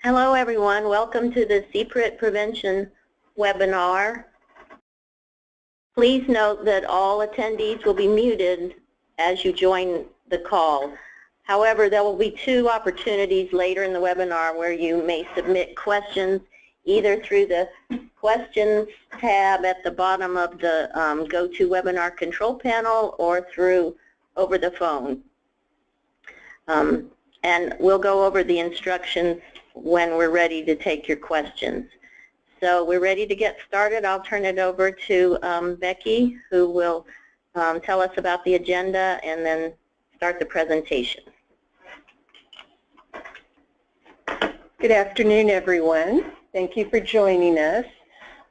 Hello everyone, welcome to the CPRIT Prevention webinar. Please note that all attendees will be muted as you join the call. However, there will be two opportunities later in the webinar where you may submit questions either through the questions tab at the bottom of the GoToWebinar control panel or through over the phone. And we'll go over the instructions when we're ready to take your questions. So we're ready to get started. I'll turn it over to Becky, who will tell us about the agenda and then start the presentation. Good afternoon, everyone. Thank you for joining us.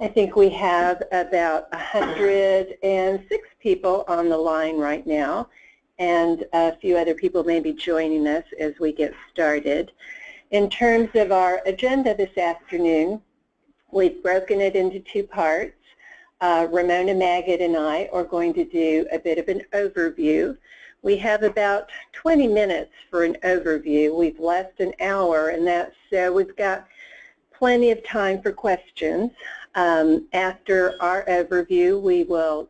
I think we have about 106 people on the line right now, and a few other people may be joining us as we get started. In terms of our agenda this afternoon, we've broken it into two parts. Ramona Maggott and I are going to do a bit of an overview. We have about 20 minutes for an overview. We've left an hour, and that's we've got plenty of time for questions. After our overview, we will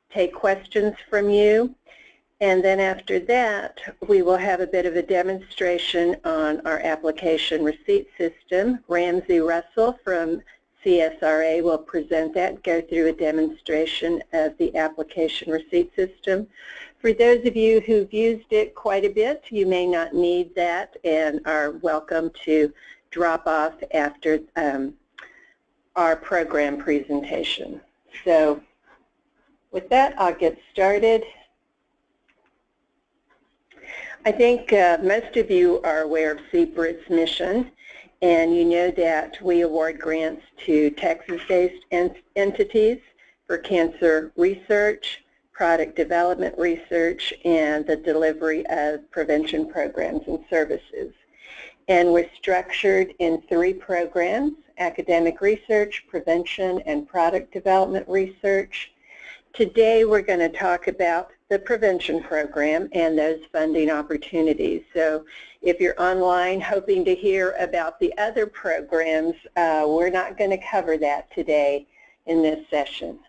take questions from you. And then after that, we will have a bit of a demonstration on our application receipt system. Ramsey Russell from CSRA will present that, go through a demonstration of the application receipt system. For those of you who've used it quite a bit, you may not need that and are welcome to drop off after our program presentation. So with that, I'll get started. I think most of you are aware of CPRIT's mission, and you know that we award grants to Texas-based entities for cancer research, product development research, and the delivery of prevention programs and services. And we're structured in three programs: academic research, prevention, and product development research. Today we're going to talk about the prevention program and those funding opportunities. So if you're online hoping to hear about the other programs, we're not going to cover that today in this session.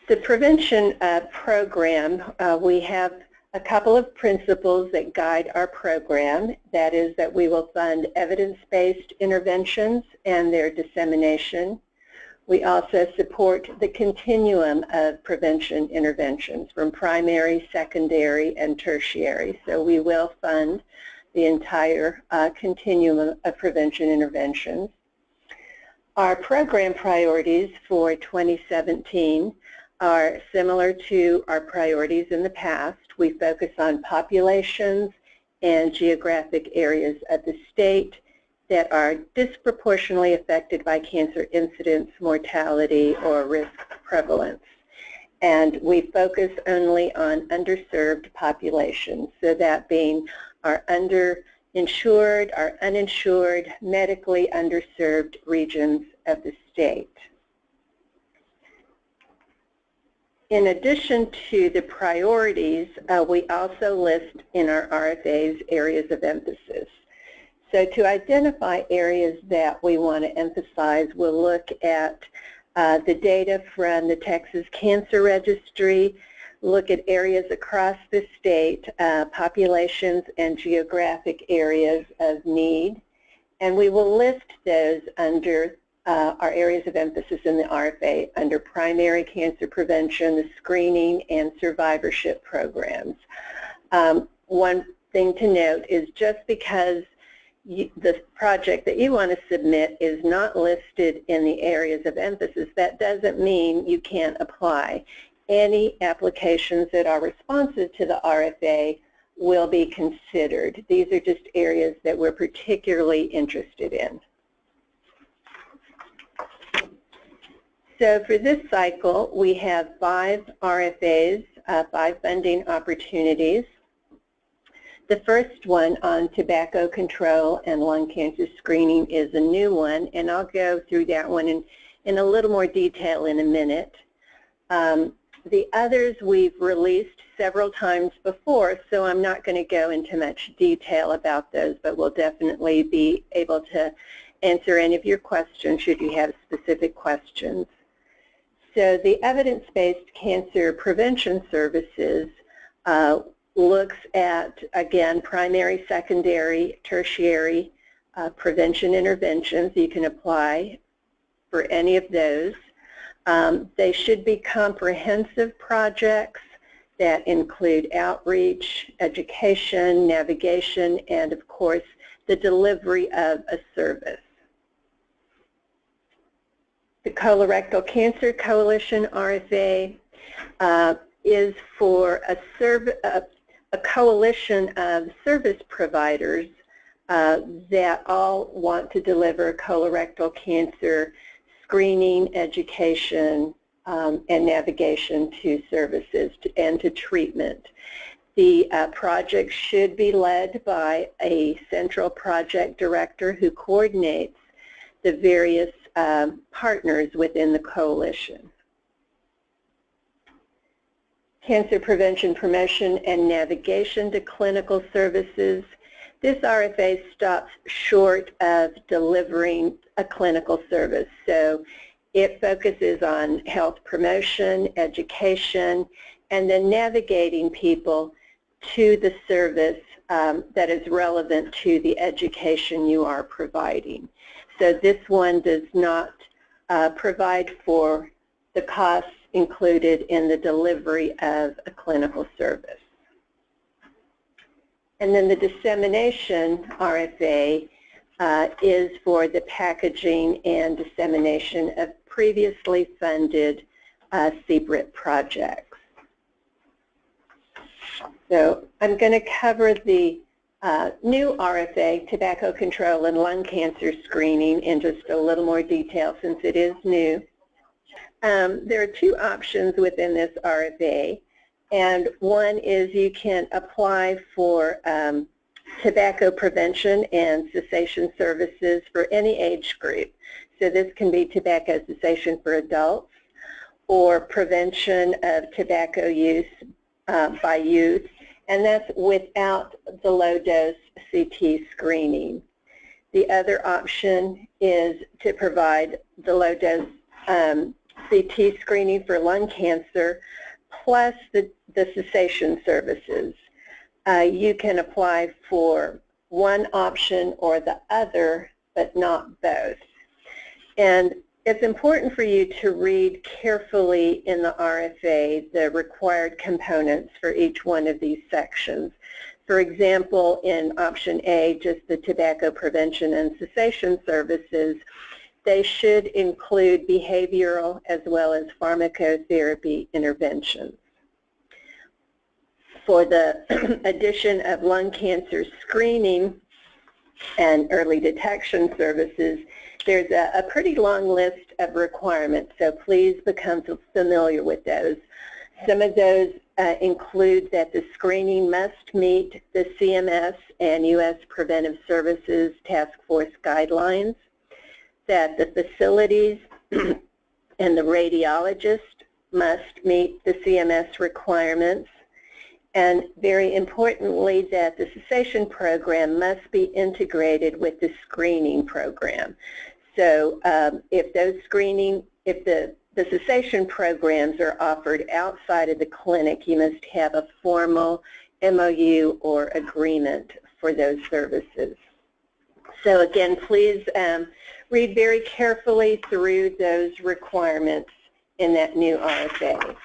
The prevention program, we have a couple of principles that guide our program. That is that we will fund evidence-based interventions and their dissemination. We also support the continuum of prevention interventions from primary, secondary, and tertiary. So we will fund the entire continuum of prevention interventions. Our program priorities for 2017 are similar to our priorities in the past. We focus on populations and geographic areas of the state that are disproportionately affected by cancer incidence, mortality, or risk prevalence. And we focus only on underserved populations, so that being our underinsured, our uninsured, medically underserved regions of the state. In addition to the priorities, we also list in our RFAs areas of emphasis. So to identify areas that we want to emphasize, we'll look at the data from the Texas Cancer Registry, look at areas across the state, populations and geographic areas of need, and we will list those under our areas of emphasis in the RFA under primary cancer prevention, the screening, and survivorship programs. One thing to note is just because the project that you want to submit is not listed in the areas of emphasis, that doesn't mean you can't apply. Any applications that are responsive to the RFA will be considered. These are just areas that we're particularly interested in. So for this cycle, we have 5 RFAs, 5 funding opportunities. The first one on tobacco control and lung cancer screening is a new one, and I'll go through that one in a little more detail in a minute. The others we've released several times before, so I'm not going to go into much detail about those, but we'll definitely be able to answer any of your questions should you have specific questions. So the evidence-based cancer prevention services looks at, again, primary, secondary, tertiary prevention interventions. You can apply for any of those. They should be comprehensive projects that include outreach, education, navigation, and of course the delivery of a service. The Colorectal Cancer Coalition, RFA, is for a coalition of service providers that all want to deliver colorectal cancer screening, education, and navigation to services and to treatment. The project should be led by a central project director who coordinates the various partners within the coalition. Cancer prevention, promotion, and navigation to clinical services. This RFA stops short of delivering a clinical service. So it focuses on health promotion, education, and then navigating people to the service that is relevant to the education you are providing. So this one does not provide for the costs included in the delivery of a clinical service. And then the dissemination RFA is for the packaging and dissemination of previously funded CPRIT projects. So I'm going to cover the new RFA, tobacco control and lung cancer screening, in just a little more detail since it is new. There are two options within this RFA, and one is you can apply for tobacco prevention and cessation services for any age group. So this can be tobacco cessation for adults or prevention of tobacco use by youth, and that's without the low-dose CT screening. The other option is to provide the low-dose CT screening for lung cancer plus the cessation services. You can apply for one option or the other, but not both. And it's important for you to read carefully in the RFA the required components for each one of these sections. For example, in option A, just the tobacco prevention and cessation services, they should include behavioral as well as pharmacotherapy interventions. For the addition of lung cancer screening and early detection services, there's a pretty long list of requirements, so please become familiar with those. Some of those include that the screening must meet the CMS and U.S. Preventive Services Task Force guidelines, that the facilities and the radiologist must meet the CMS requirements, and very importantly that the cessation program must be integrated with the screening program. So if the cessation programs are offered outside of the clinic, you must have a formal MOU or agreement for those services. So again, please read very carefully through those requirements in that new RFA.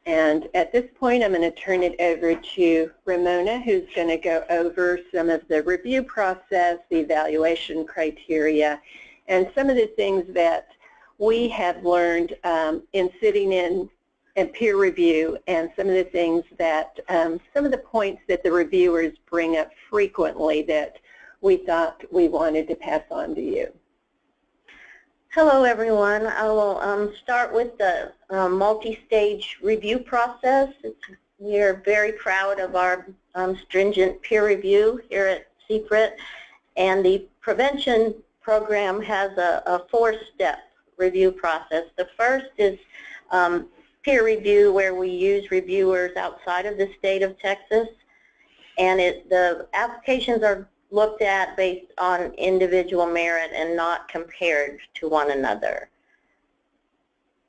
And at this point, I'm going to turn it over to Ramona, who's going to go over some of the review process, the evaluation criteria, and some of the things that we have learned in sitting in peer review, and some of the things that, some of the points that the reviewers bring up frequently that we thought we wanted to pass on to you. Hello everyone. I will start with the multi-stage review process. We are very proud of our stringent peer review here at CPRIT, and the prevention program has a four-step review process. The first is peer review where we use reviewers outside of the state of Texas, and the applications are looked at based on individual merit and not compared to one another.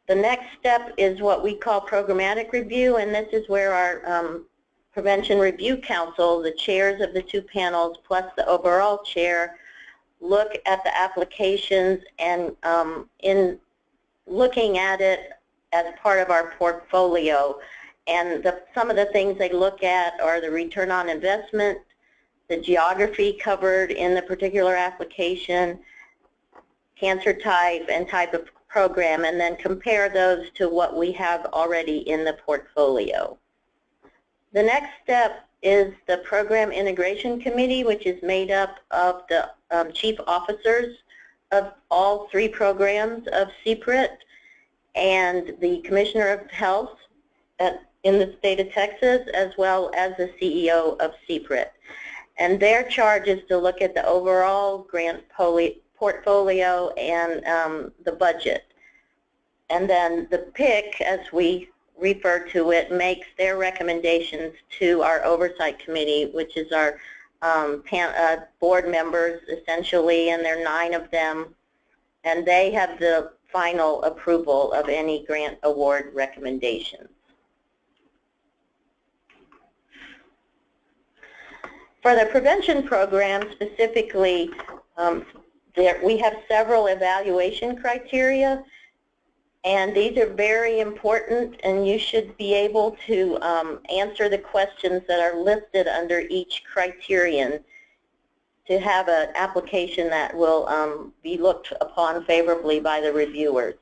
The next step is what we call programmatic review, and this is where our Prevention Review Council, the chairs of the two panels plus the overall chair, look at the applications and in looking at it as part of our portfolio. And some of the things they look at are the return on investment, the geography covered in the particular application, cancer type and type of program, and then compare those to what we have already in the portfolio. The next step is the Program Integration Committee, which is made up of the chief officers of all three programs of CPRIT and the Commissioner of Health in the state of Texas, as well as the CEO of CPRIT. And their charge is to look at the overall grant portfolio and the budget. And then the PIC, as we refer to it, makes their recommendations to our Oversight Committee, which is our board members essentially, and there are 9 of them, and they have the final approval of any grant award recommendations. For the prevention program specifically, we have several evaluation criteria, and these are very important, and you should be able to answer the questions that are listed under each criterion to have an application that will be looked upon favorably by the reviewers.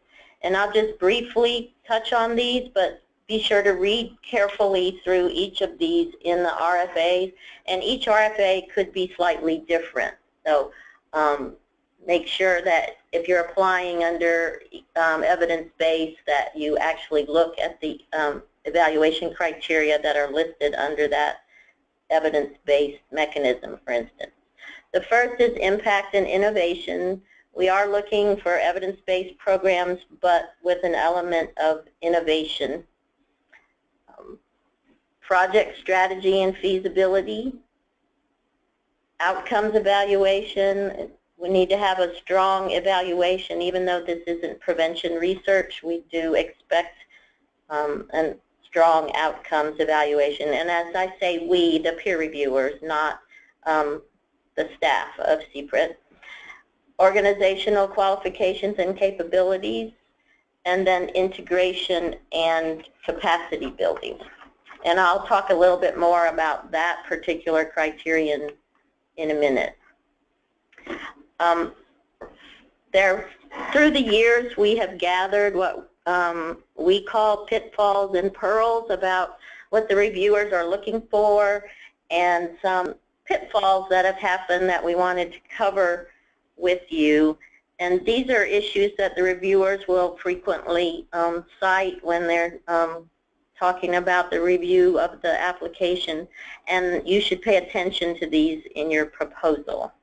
And I'll just briefly touch on these, but be sure to read carefully through each of these in the RFAs, and each RFA could be slightly different. So make sure that if you're applying under evidence-based, that you actually look at the evaluation criteria that are listed under that evidence-based mechanism, for instance. The first is impact and innovation. We are looking for evidence-based programs, but with an element of innovation. Project strategy and feasibility. Outcomes evaluation. We need to have a strong evaluation. Even though this isn't prevention research, we do expect a strong outcomes evaluation. And as I say, we, the peer reviewers, not the staff of CPRIT. Organizational qualifications and capabilities, and then integration and capacity building. And I'll talk a little bit more about that particular criterion in a minute. Through the years, we have gathered what we call pitfalls and pearls about what the reviewers are looking for, and some pitfalls that have happened that we wanted to cover with you. And these are issues that the reviewers will frequently cite when they're talking about the review of the application, and you should pay attention to these in your proposal.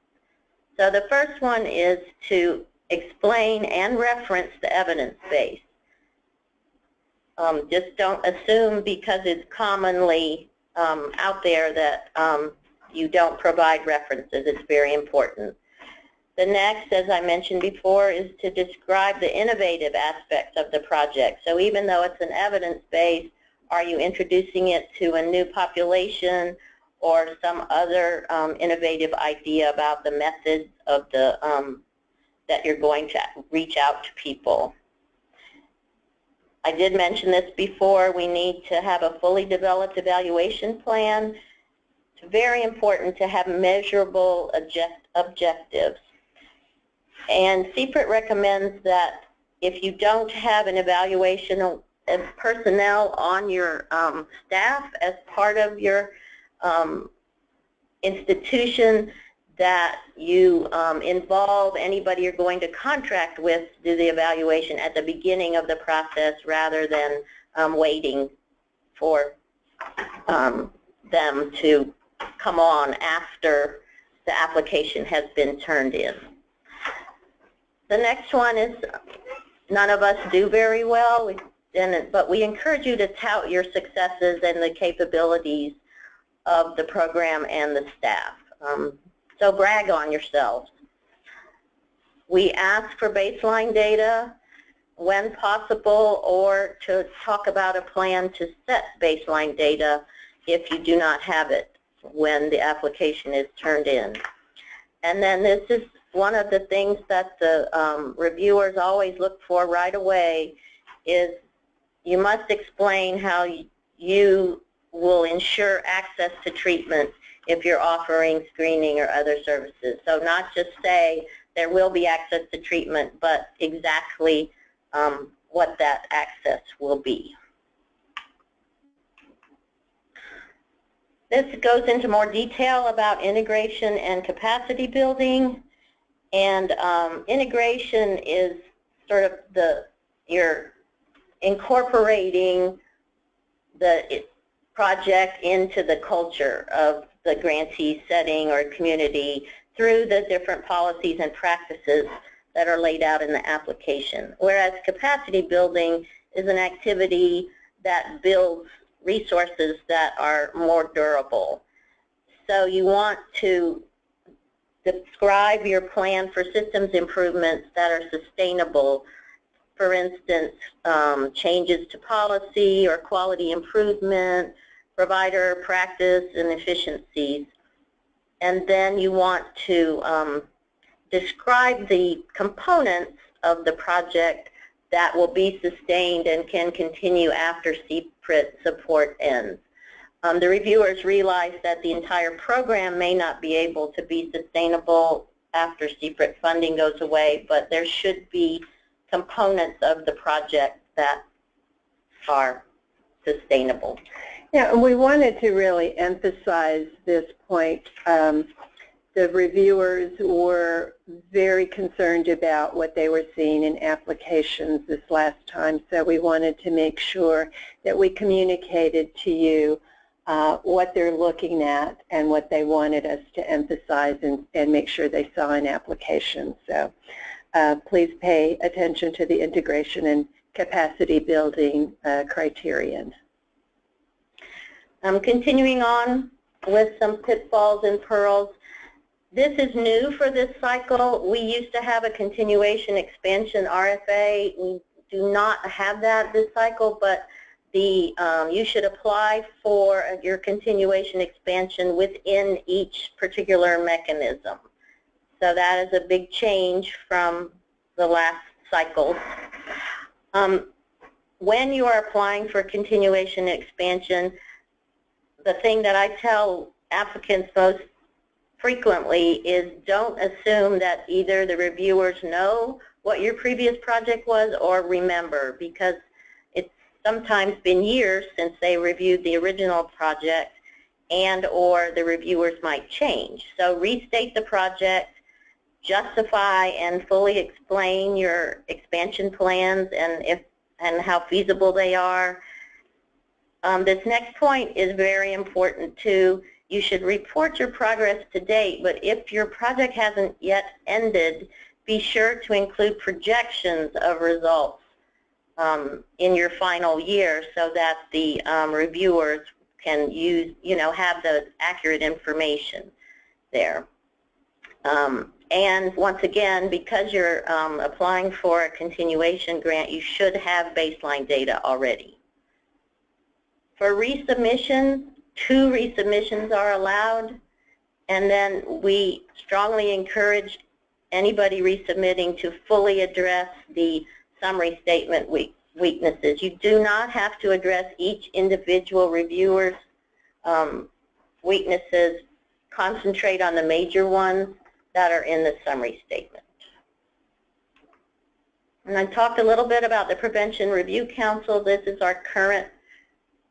So the first one is to explain and reference the evidence base. Just don't assume because it's commonly out there that you don't provide references. It's very important. The next, as I mentioned before, is to describe the innovative aspects of the project. So even though it's an evidence base, are you introducing it to a new population or some other innovative idea about the methods of the that you're going to reach out to people? I did mention this before. We need to have a fully developed evaluation plan. It's very important to have measurable objectives. And CPRIT recommends that if you don't have an evaluation of personnel on your staff as part of your institution, that you involve anybody you're going to contract with to do the evaluation at the beginning of the process rather than waiting for them to come on after the application has been turned in. The next one is none of us do very well. but we encourage you to tout your successes and the capabilities of the program and the staff. So brag on yourselves. We ask for baseline data when possible, or to talk about a plan to set baseline data if you do not have it when the application is turned in. And then this is one of the things that the reviewers always look for right away is you must explain how you will ensure access to treatment if you're offering screening or other services. So not just say there will be access to treatment, but exactly what that access will be. This goes into more detail about integration and capacity building. And integration is sort of you're incorporating the project into the culture of the grantee setting or community through the different policies and practices that are laid out in the application. Whereas capacity building is an activity that builds resources that are more durable. So you want to describe your plan for systems improvements that are sustainable. For instance, changes to policy or quality improvement, provider practice and efficiencies. And then you want to describe the components of the project that will be sustained and can continue after CPRIT support ends. The reviewers realize that the entire program may not be able to be sustainable after CPRIT funding goes away, but there should be components of the project that are sustainable. Yeah, and we wanted to really emphasize this point. The reviewers were very concerned about what they were seeing in applications this last time, so we wanted to make sure that we communicated to you what they're looking at and what they wanted us to emphasize and make sure they saw in applications. So please pay attention to the integration and capacity building criterion. Continuing on with some pitfalls and pearls. This is new for this cycle. We used to have a continuation expansion RFA. We do not have that this cycle, but you should apply for your continuation expansion within each particular mechanism. So that is a big change from the last cycle. When you are applying for continuation expansion, the thing that I tell applicants most frequently is don't assume that either the reviewers know what your previous project was or remember, because it's sometimes been years since they reviewed the original project and or the reviewers might change. So restate the project, justify and fully explain your expansion plans and how feasible they are. This next point is very important too. You should report your progress to date, but if your project hasn't yet ended, be sure to include projections of results in your final year so that the reviewers can have the accurate information there. And once again, because you're applying for a continuation grant, you should have baseline data already. For resubmissions, 2 resubmissions are allowed, and then we strongly encourage anybody resubmitting to fully address the summary statement weaknesses. You do not have to address each individual reviewer's weaknesses. Concentrate on the major ones that are in the summary statement. And I talked a little bit about the Prevention Review Council. This is our current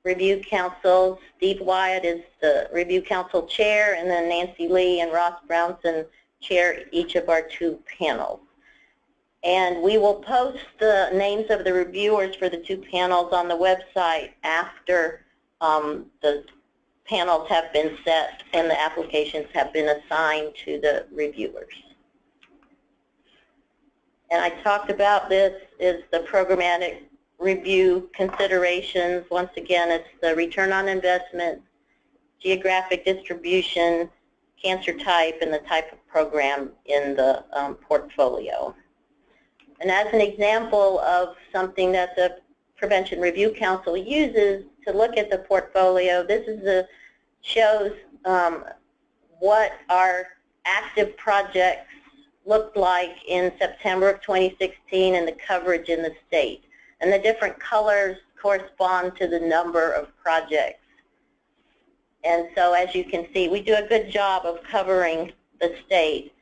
Review Council. Steve Wyatt is the Review Council Chair, and then Nancy Lee and Ross Brownson chair each of our 2 panels. And we will post the names of the reviewers for the 2 panels on the website after the panels have been set and the applications have been assigned to the reviewers. And I talked about this is the programmatic review considerations. Once again, it's the return on investment, geographic distribution, cancer type, and the type of program in the portfolio. And as an example of something that the Prevention Review Council uses to look at the portfolio, this is shows what our active projects looked like in September of 2016 and the coverage in the state. And the different colors correspond to the number of projects. And so as you can see, we do a good job of covering the state.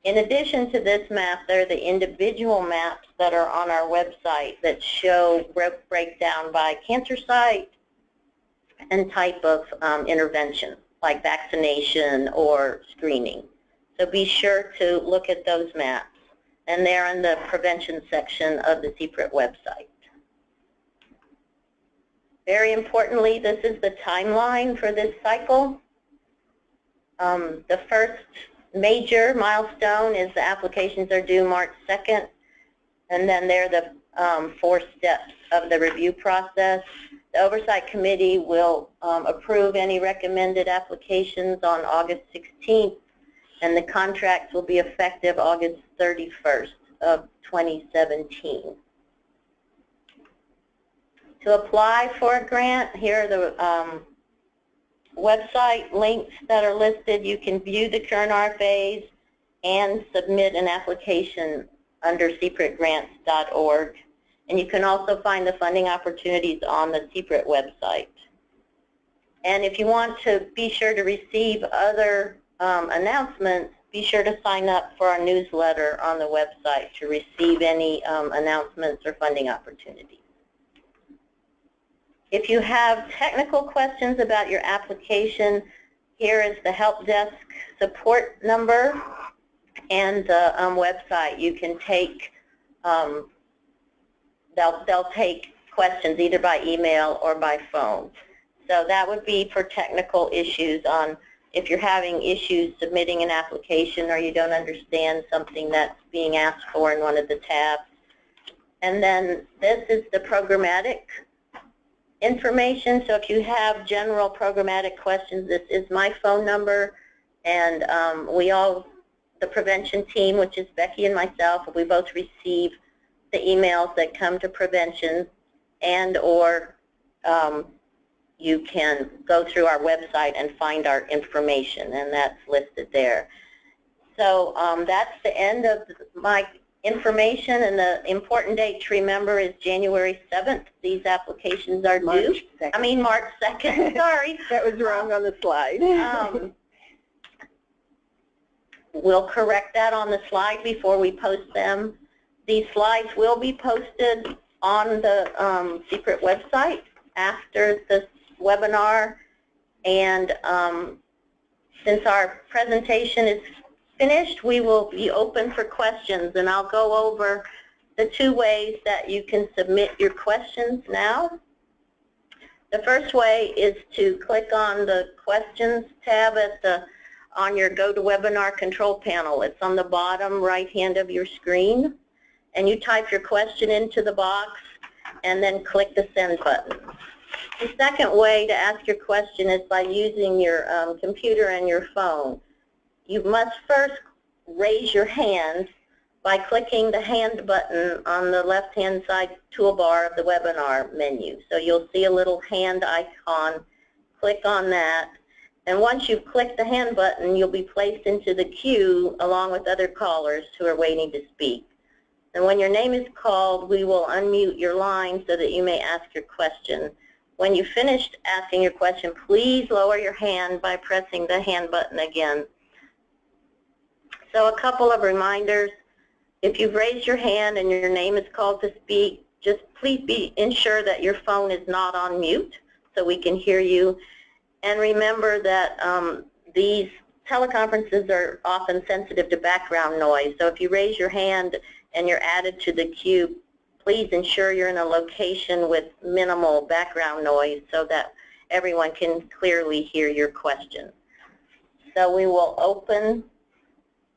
In addition to this map, there are the individual maps that are on our website that show breakdown by cancer site and type of intervention, like vaccination or screening. So be sure to look at those maps. And they're in the prevention section of the CPRIT website. Very importantly, this is the timeline for this cycle. The first major milestone is the applications are due March 2nd, and then they're the 4 steps of the review process. The Oversight Committee will approve any recommended applications on August 16th, and the contracts will be effective August 31st of 2017. To apply for a grant, here are the website links that are listed. You can view the current RFAs and submit an application under cpritgrants.org. And you can also find the funding opportunities on the CPRIT website. And if you want to be sure to receive other announcements, be sure to sign up for our newsletter on the website to receive any announcements or funding opportunities. If you have technical questions about your application, here is the help desk support number and the website. You can take, they'll take questions either by email or by phone. So that would be for technical issues on if you're having issues submitting an application or you don't understand something that's being asked for in one of the tabs. And then this is the programmatic information. So if you have general programmatic questions, this is my phone number, and the prevention team, which is Becky and myself, we both receive the emails that come to prevention, and or you can go through our website and find our information, and that's listed there. So that's the end of my information, and the important date to remember is January 7th. These applications are due. March 2nd, sorry. That was wrong on the slide. We'll correct that on the slide before we post them. These slides will be posted on the CPRIT website after this webinar, and since our presentation is finished, we will be open for questions, and I'll go over the 2 ways that you can submit your questions now. The first way is to click on the questions tab on your GoToWebinar control panel. It's on the bottom right hand of your screen, and you type your question into the box and then click the send button. The second way to ask your question is by using your computer and your phone. You must first raise your hand by clicking the hand button on the left-hand side toolbar of the webinar menu. So you'll see a little hand icon. Click on that. And once you've clicked the hand button, you'll be placed into the queue along with other callers who are waiting to speak. And when your name is called, we will unmute your line so that you may ask your question. When you've finished asking your question, please lower your hand by pressing the hand button again. So a couple of reminders. If you've raised your hand and your name is called to speak, just please ensure that your phone is not on mute so we can hear you. And remember that these teleconferences are often sensitive to background noise. So if you raise your hand and you're added to the queue, please ensure you're in a location with minimal background noise so that everyone can clearly hear your question. So we will open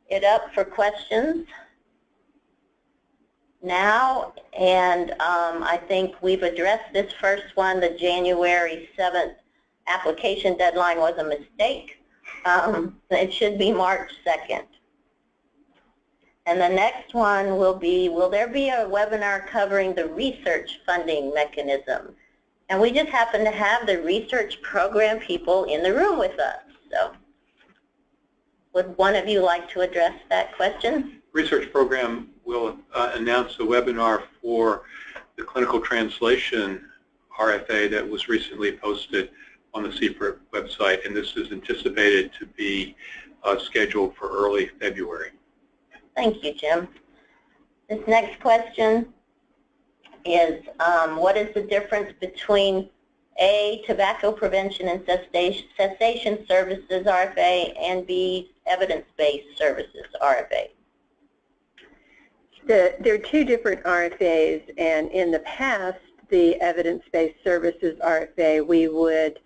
it up for questions. now, and I think we've addressed this first one. The January 7th application deadline was a mistake. It should be March 2nd. And the next one will be, will there be a webinar covering the research funding mechanism? And we just happen to have the research program people in the room with us. So would one of you like to address that question? Research program will announce a webinar for the clinical translation RFA that was recently posted on the CPRIT website, and this is anticipated to be scheduled for early February. Thank you, Jim. This next question is, what is the difference between A, tobacco prevention and cessation services RFA, and B, evidence-based services RFA? There are two different RFAs, and in the past, the evidence-based services RFA, we would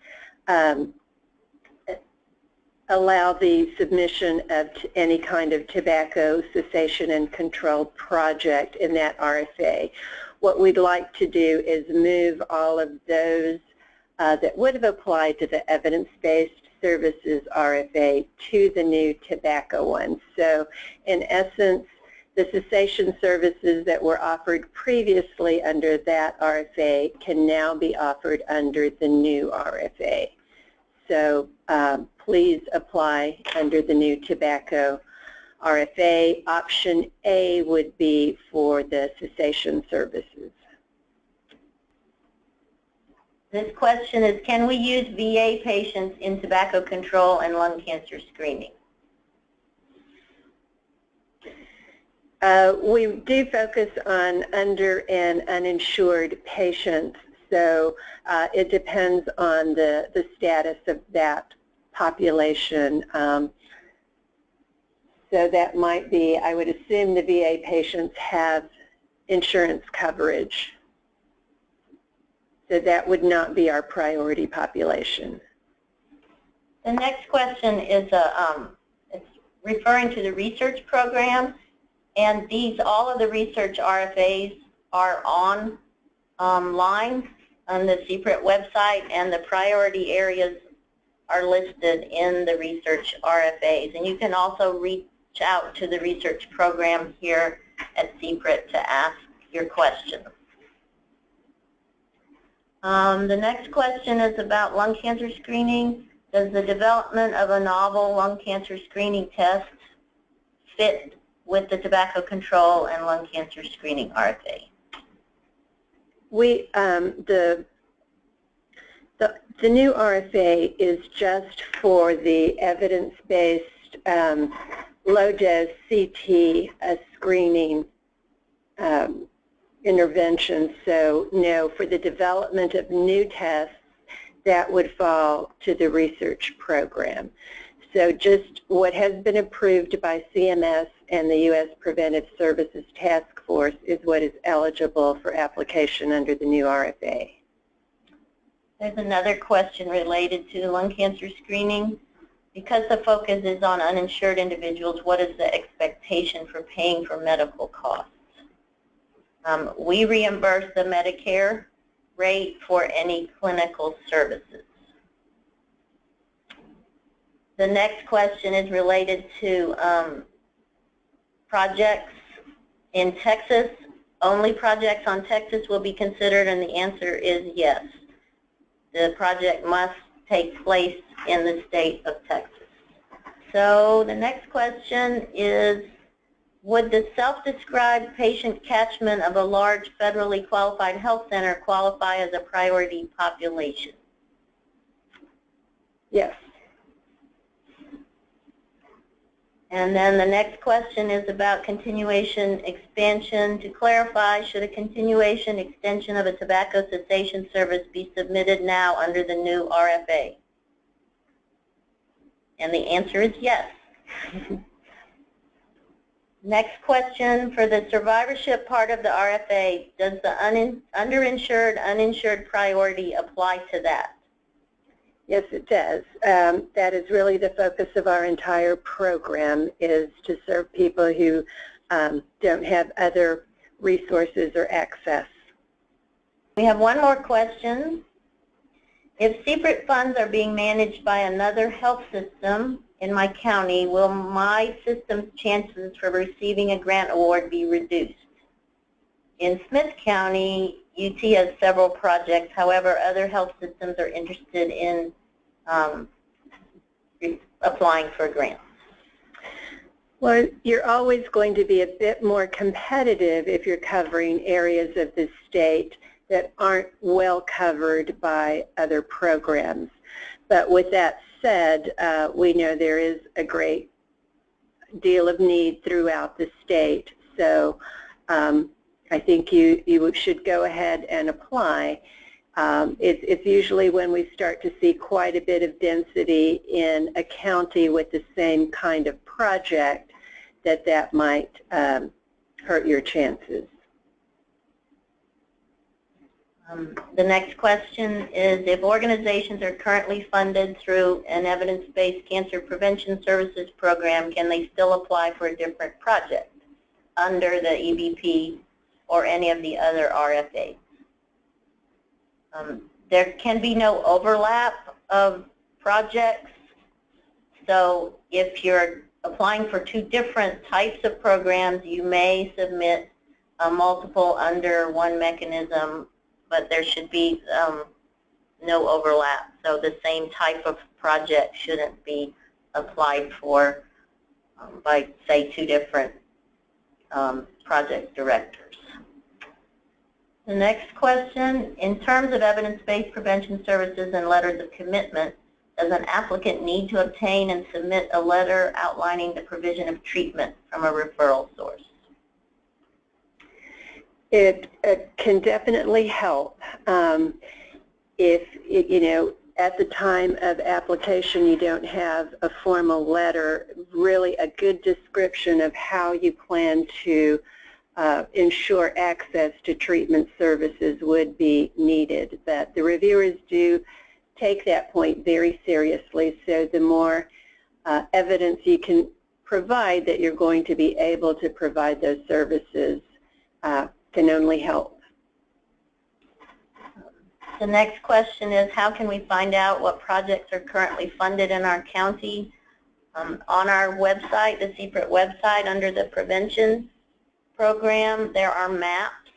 allow the submission of any kind of tobacco cessation and control project in that RFA. What we'd like to do is move all of those that would have applied to the evidence-based services RFA to the new tobacco one. So in essence, the cessation services that were offered previously under that RFA can now be offered under the new RFA. So please apply under the new tobacco RFA. Option A would be for the cessation services. This question is, can we use VA patients in tobacco control and lung cancer screening? We do focus on under and uninsured patients, so it depends on the status of that population. So that might be, I would assume the VA patients have insurance coverage. So that would not be our priority population. The next question is it's referring to the research program, and all of the research RFAs are online on the CPRIT website, and the priority areas are listed in the research RFAs. And you can also reach out to the research program here at CPRIT to ask your question. The next question is about lung cancer screening. Does the development of a novel lung cancer screening test fit with the tobacco control and lung cancer screening RFA? The new RFA is just for the evidence-based low-dose CT screening intervention. So no, for the development of new tests, that would fall to the research program. So just what has been approved by CMS and the U.S. Preventive Services Task Force is what is eligible for application under the new RFA. There's another question related to lung cancer screening. Because the focus is on uninsured individuals, what is the expectation for paying for medical costs? We reimburse the Medicare rate for any clinical services. The next question is related to projects in Texas. Only projects on Texas will be considered, and the answer is yes. The project must take place in the state of Texas. So the next question is, would the self-described patient catchment of a large federally qualified health center qualify as a priority population? Yes. And then the next question is about continuation expansion. To clarify, should a continuation extension of a tobacco cessation service be submitted now under the new RFA? And the answer is yes. Next question, for the survivorship part of the RFA, does the underinsured, uninsured priority apply to that? Yes, it does. That is really the focus of our entire program, is to serve people who don't have other resources or access. We have one more question. If CPRIT funds are being managed by another health system in my county, will my system's chances for receiving a grant award be reduced? In Smith County, UT has several projects. However, other health systems are interested in applying for grants. Well, you're always going to be a bit more competitive if you're covering areas of the state that aren't well covered by other programs. But with that said, we know there is a great deal of need throughout the state. So I think you should go ahead and apply. It's usually when we start to see quite a bit of density in a county with the same kind of project that might hurt your chances. The next question is, if organizations are currently funded through an evidence-based cancer prevention services program, can they still apply for a different project under the EBP or any of the other RFAs? There can be no overlap of projects, so if you're applying for two different types of programs, you may submit multiple under one mechanism, but there should be no overlap. So the same type of project shouldn't be applied for by, say, two different project directors. The next question, in terms of evidence-based prevention services and letters of commitment, does an applicant need to obtain and submit a letter outlining the provision of treatment from a referral source? It can definitely help. If at the time of application you don't have a formal letter, really a good description of how you plan to ensure access to treatment services would be needed. But the reviewers do take that point very seriously, so the more evidence you can provide that you're going to be able to provide those services can only help. The next question is, how can we find out what projects are currently funded in our county? On our website, the CPRIT website, under the prevention program, there are maps,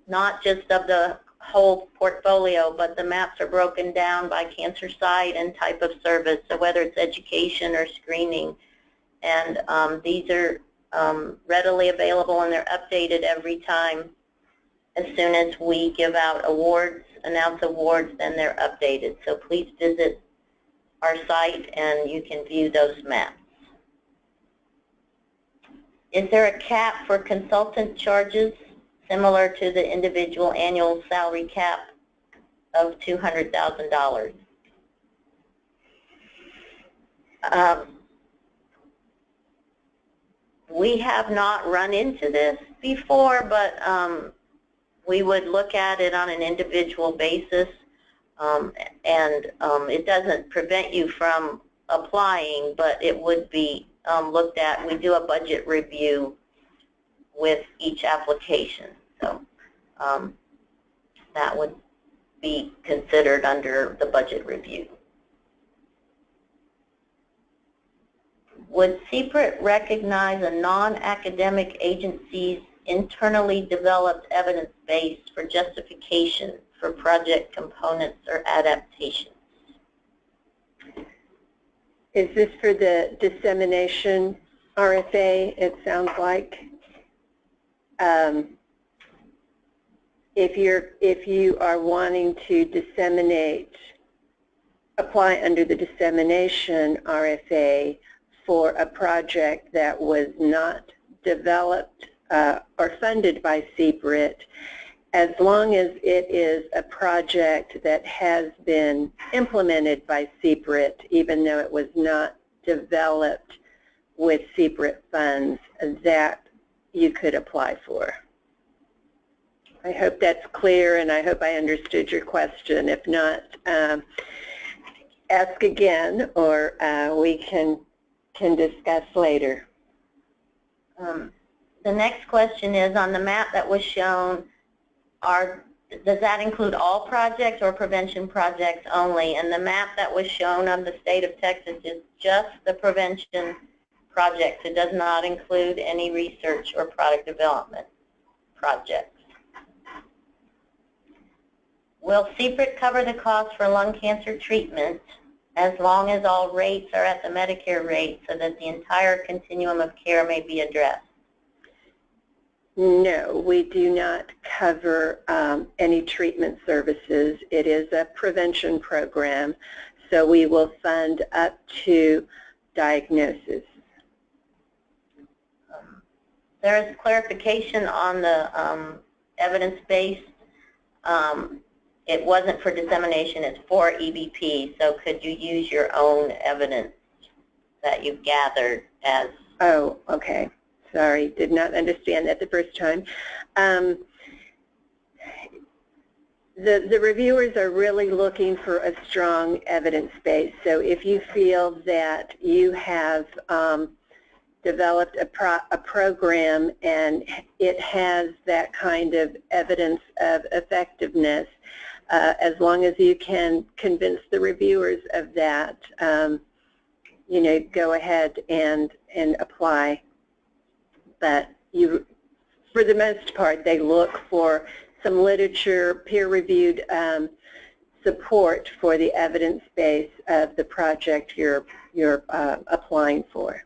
not just of the whole portfolio, but the maps are broken down by cancer site and type of service, so whether it's education or screening. And these are readily available, and they're updated every time. As soon as we give out awards, announce awards, then they're updated. So please visit our site and you can view those maps. Is there a cap for consultant charges similar to the individual annual salary cap of $200,000? We have not run into this before, but we would look at it on an individual basis, and it doesn't prevent you from applying, but it would be looked at. We do a budget review with each application, so that would be considered under the budget review. Would CPRIT recognize a non-academic agency's internally developed evidence base for justification for project components or adaptations? Is this for the dissemination RFA, it sounds like? If you are wanting to disseminate, apply under the dissemination RFA for a project that was not developed or funded by CPRIT, as long as it is a project that has been implemented by CPRIT, even though it was not developed with CPRIT funds, that you could apply for. I hope that's clear, and I hope I understood your question. If not, ask again, or we can discuss later. The next question is, on the map that was shown, does that include all projects or prevention projects only? And the map that was shown on the state of Texas is just the prevention projects. It does not include any research or product development projects. Will CPRIT cover the cost for lung cancer treatment as long as all rates are at the Medicare rate so that the entire continuum of care may be addressed? No, we do not cover any treatment services. It is a prevention program, so we will fund up to diagnosis. There is clarification on the evidence-based. It wasn't for dissemination, it's for EBP, so could you use your own evidence that you've gathered as... Oh, okay. Sorry, did not understand that the first time. The reviewers are really looking for a strong evidence base. So if you feel that you have developed a program and it has that kind of evidence of effectiveness, as long as you can convince the reviewers of that, you know, go ahead and apply. But for the most part, they look for some literature, peer-reviewed support for the evidence base of the project you're applying for.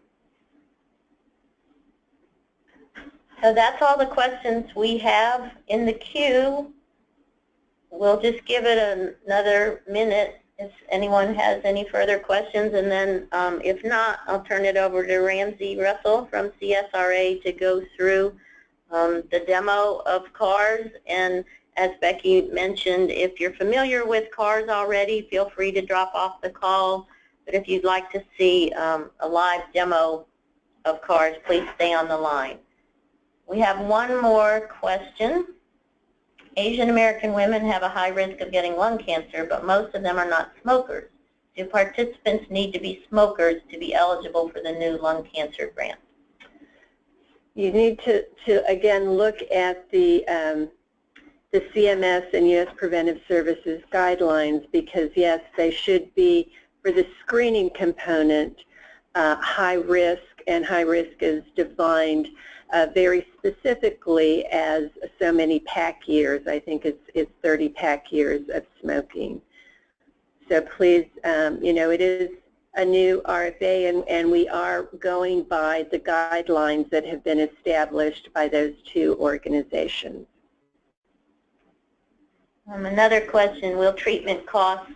So that's all the questions we have in the queue. We'll just give it another minute if anyone has any further questions, and then if not, I'll turn it over to Ramsey Russell from CSRA to go through the demo of CARS. And as Becky mentioned, if you're familiar with CARS already, feel free to drop off the call. But if you'd like to see a live demo of CARS, please stay on the line. We have one more question. Asian American women have a high risk of getting lung cancer, but most of them are not smokers. Do participants need to be smokers to be eligible for the new lung cancer grant? You need to again look at the CMS and U.S. Preventive Services guidelines, because yes, they should be, for the screening component, high risk, and high risk is defined very specifically as so many pack years. I think it's 30 pack years of smoking. So please, you know, it is a new RFA, and we are going by the guidelines that have been established by those two organizations. Another question, will treatment costs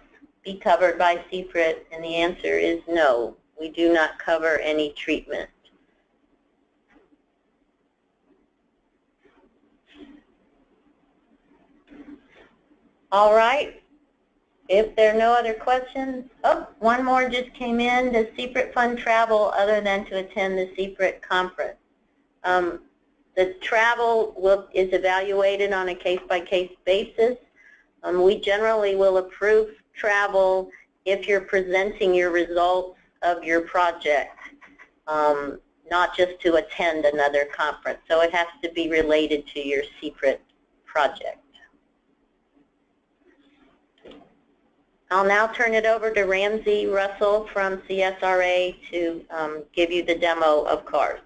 be covered by CPRIT? And the answer is no. We do not cover any treatment. All right. If there are no other questions, oh, one more just came in. Does CPRIT fund travel other than to attend the CPRIT conference? The travel is evaluated on a case-by-case basis. We generally will approve travel if you're presenting your results of your project, not just to attend another conference. So it has to be related to your CPRIT project. I'll now turn it over to Ramsey Russell from CSRA to give you the demo of CARS.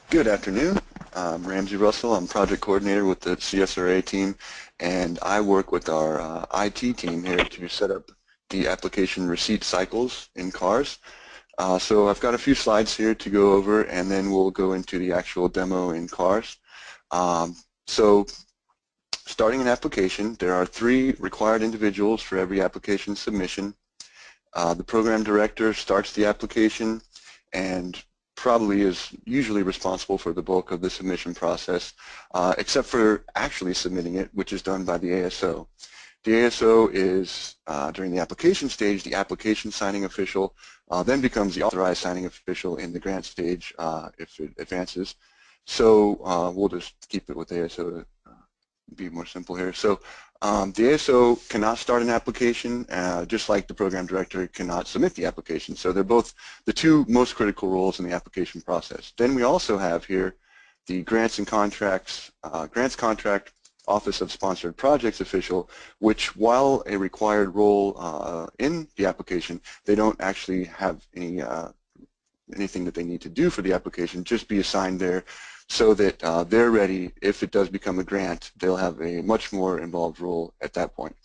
Good afternoon. I'm Ramsey Russell. I'm project coordinator with the CSRA team, and I work with our IT team here to set up the application receipt cycles in CARS. So I've got a few slides here to go over, and then we'll go into the actual demo in CARS. So starting an application, there are 3 required individuals for every application submission. The program director starts the application and probably is usually responsible for the bulk of the submission process, except for actually submitting it, which is done by the ASO. The ASO is, during the application stage, the application signing official, then becomes the authorized signing official in the grant stage if it advances. So we'll just keep it with ASO be more simple here. So the ASO cannot start an application, just like the program director cannot submit the application. So they're both the two most critical roles in the application process. Then we also have here the Grants and Contracts, Grants Contract Office of Sponsored Projects official, which, while a required role in the application, they don't actually have any anything that they need to do for the application, just be assigned there so that they're ready. If it does become a grant, they'll have a much more involved role at that point.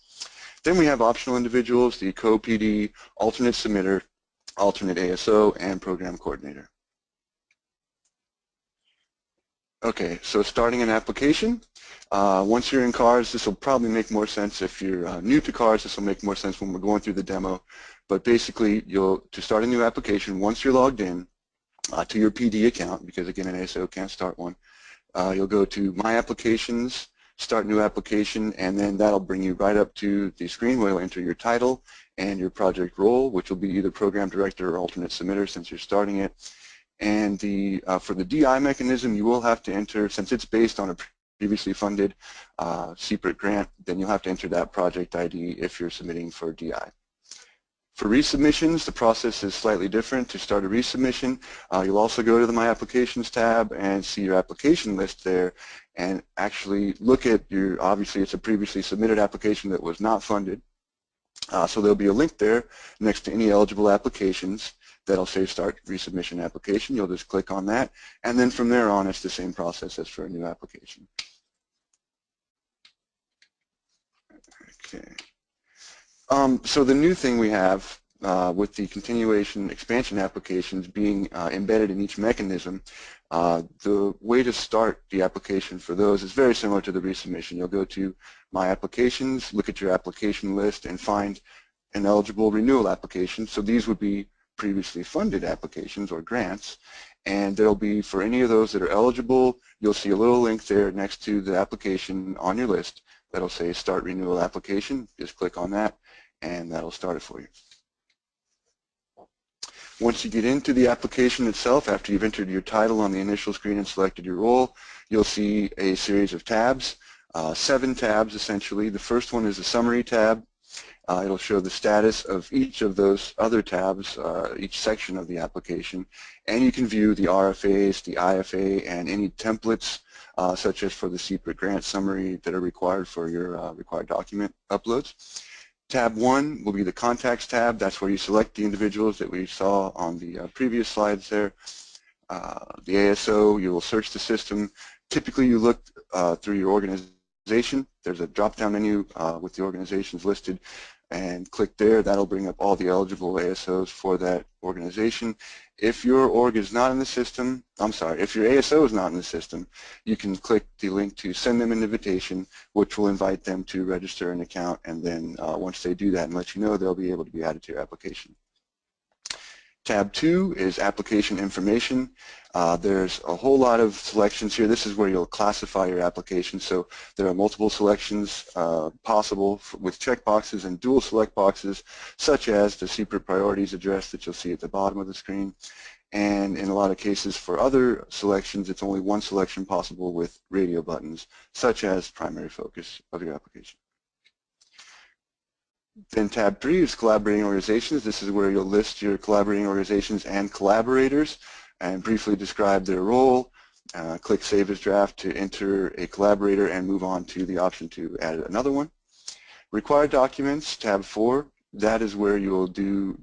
Then we have optional individuals, the co-PD, alternate submitter, alternate ASO, and program coordinator. Okay, so starting an application. Once you're in CARS, this will probably make more sense. If you're new to CARS, this will make more sense when we're going through the demo. But basically, to start a new application, once you're logged in to your PD account, because again, an ASO can't start one, you'll go to My Applications, Start New Application, and then that'll bring you right up to the screen where you'll enter your title and your project role, which will be either Program Director or Alternate Submitter since you're starting it. And for the DI mechanism, you will have to enter, since it's based on a previously funded CPRIT grant, then you'll have to enter that project ID if you're submitting for DI. For resubmissions, the process is slightly different. To start a resubmission, you'll also go to the My Applications tab and see your application list there and actually look at your, obviously it's a previously submitted application that was not funded. So there'll be a link there next to any eligible applications that'll say Start Resubmission Application. You'll just click on that, and then from there on, it's the same process as for a new application. Okay. So the new thing we have with the continuation expansion applications being embedded in each mechanism, the way to start the application for those is very similar to the resubmission. You'll go to My Applications, look at your application list, and find an eligible renewal application. So these would be previously funded applications or grants, and there'll be, for any of those that are eligible, you'll see a little link there next to the application on your list that'll say Start Renewal Application. Just click on that and that'll start it for you. Once you get into the application itself, after you've entered your title on the initial screen and selected your role, you'll see a series of tabs, 7 tabs essentially. The first one is the Summary tab. It'll show the status of each of those other tabs, each section of the application, and you can view the RFAs, the IFA, and any templates such as for the CPRIT grant summary that are required for your required document uploads. Tab 1 will be the Contacts tab. That's where you select the individuals that we saw on the previous slides there. The ASO, you will search the system. Typically you look through your organization. There's a drop-down menu with the organizations listed, and click there. That'll bring up all the eligible ASOs for that organization. If your org is not in the system, if your ASO is not in the system, you can click the link to send them an invitation, which will invite them to register an account, and then once they do that and let you know, they'll be able to be added to your application. Tab 2 is Application Information. There's a whole lot of selections here. This is where you'll classify your application. So there are multiple selections possible with checkboxes and dual select boxes, such as the CPRIT priorities address that you'll see at the bottom of the screen. And in a lot of cases for other selections, it's only one selection possible with radio buttons, such as primary focus of your application. Then tab 3 is Collaborating Organizations. This is where you'll list your collaborating organizations and collaborators and briefly describe their role. Click Save as Draft to enter a collaborator and move on to the option to add another one. Required Documents, tab 4. That is where you'll do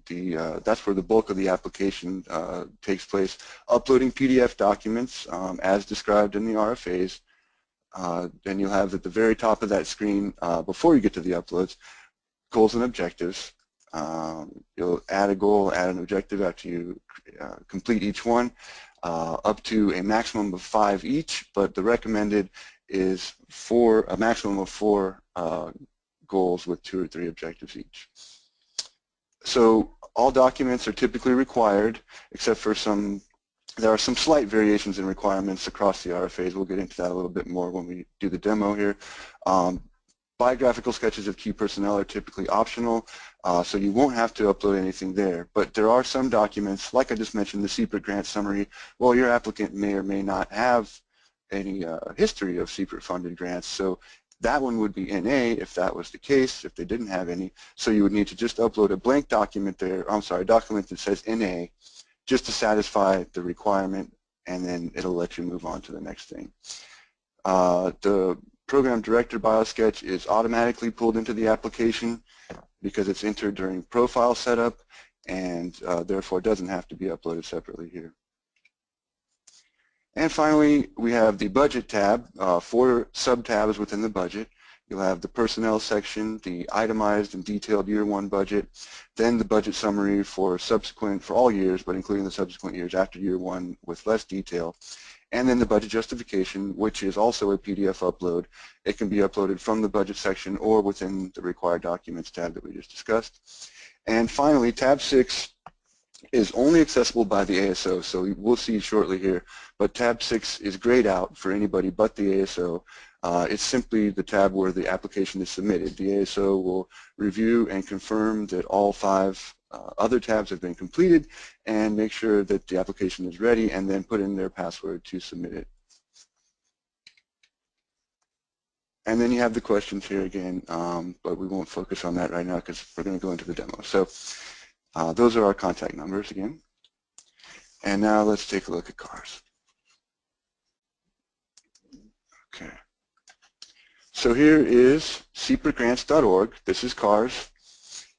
that's where the bulk of the application takes place. Uploading PDF documents as described in the RFAs. Then you'll have at the very top of that screen, before you get to the uploads, goals and objectives. You'll add a goal, add an objective after you complete each one, up to a maximum of 5 each, but the recommended is a maximum of 4 goals with 2 or 3 objectives each. So all documents are typically required, except for there are some slight variations in requirements across the RFAs. We'll get into that a little bit more when we do the demo here. Biographical sketches of key personnel are typically optional, so you won't have to upload anything there. But there are some documents, like I just mentioned, the CPRIT grant summary. Well, your applicant may or may not have any history of CPRIT funded grants, so That one would be NA if that was the case, if they didn't have any. So you would need to just upload a blank document there, I'm sorry, a document that says NA just to satisfy the requirement, and then it'll let you move on to the next thing. The Program Director BioSketch is automatically pulled into the application because it's entered during profile setup, and therefore doesn't have to be uploaded separately here. And finally, we have the Budget tab, 4 sub-tabs within the budget. You'll have the Personnel section, the itemized and detailed Year 1 budget, then the budget summary for all years, but including the subsequent years after Year 1 with less detail, and then the budget justification, which is also a PDF upload. It can be uploaded from the budget section or within the required documents tab that we just discussed. And finally, tab 6 is only accessible by the ASO, so we'll see shortly here, but tab 6 is grayed out for anybody but the ASO. It's simply the tab where the application is submitted. The ASO will review and confirm that all 5 other tabs have been completed and make sure that the application is ready, and then put in their password to submit it. And then you have the questions here again, but we won't focus on that right now because we're going to go into the demo. So those are our contact numbers again. And now let's take a look at CARS. Okay. So here is cpritgrants.org. This is CARS.